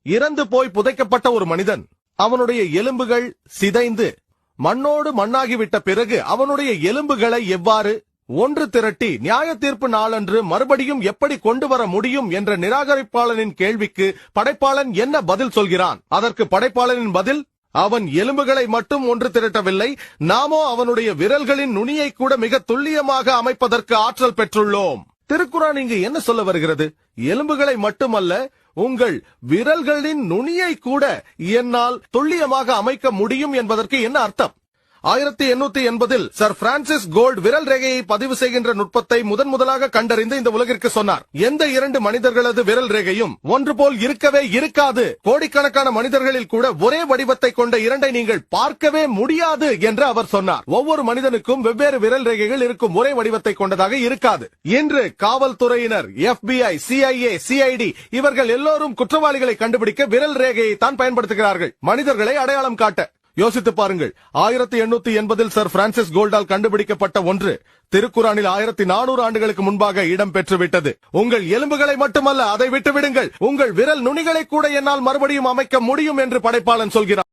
இறந்து போய் புதைக்கப்பட்ட ஒரு மனிதன் அவனுடைய எலும்புகள் சிதைந்து மண்ணோடு மண்ணாகிவிட்ட பிறகு அவனுடைய எலும்புகளை எவ்வாறு ஒன்று திரட்டி நியாய தீர்ப்பு நாளன்று மறுபடியும் எப்படி கொண்டு வர முடியும் என்ற நிராகரிப்பாளனின் கேள்விக்கு படைப்பாளன் என்ன பதில் சொல்கிறான்? அதற்கு படைப்பாளனின் பதில், அவன் எலும்புகளை மட்டும் ஒன்று திரட்டவில்லை, நாமோ அவனுடைய விரல்களின் நுனியை கூட மிக துல்லியமாக அமைப்பதற்கு ஆற்றல் பெற்றுள்ளோம். திருக்குரான் இங்கு என்ன சொல்ல வருகிறது? எலும்புகளை மட்டுமல்ல, உங்கள் விரல்களின் நுனியை கூட என்னால் துல்லியமாக அமைக்க முடியும் என்பதற்கு என்ன அர்த்தம்? 1880 சர் பிரான்சிஸ் கோல்ட் விரல் ரேகையை பதிவு செய்கின்ற நுட்பத்தை முதலாக கண்டறிந்து இந்த உலகிற்கு சொன்னார். எந்த இரண்டு மனிதர்களது விரல் ரேகையும் ஒன்று போல் இருக்கவே இருக்காது. கோடிக்கணக்கான மனிதர்களில் கூட ஒரே வடிவத்தை கொண்ட இரண்டை நீங்கள் பார்க்கவே முடியாது என்று அவர் சொன்னார். ஒவ்வொரு மனிதனுக்கும் வெவ்வேறு விரல் ரேகைகள் இருக்கும், ஒரே வடிவத்தை கொண்டதாக இருக்காது. இன்று காவல்துறையினர், FBI, CIA, CID இவர்கள் எல்லோரும் குற்றவாளிகளை கண்டுபிடிக்க விரல் ரேகையை தான் பயன்படுத்துகிறார்கள், மனிதர்களை அடையாளம் காட்ட. யோசித்து பாருங்கள், 1880 சர் பிரான்சிஸ் கோல்டால் கண்டுபிடிக்கப்பட்ட ஒன்று திருக்குரானில் 1400 ஆண்டுகளுக்கு முன்பாக இடம் பெற்றுவிட்டது. உங்கள் எலும்புகளை மட்டுமல்ல, அதை விட்டுவிடுங்கள், உங்கள் விரல் நுனிகளை கூட என்னால் மறுபடியும் அமைக்க முடியும் என்று படைப்பாளன் சொல்கிறார்.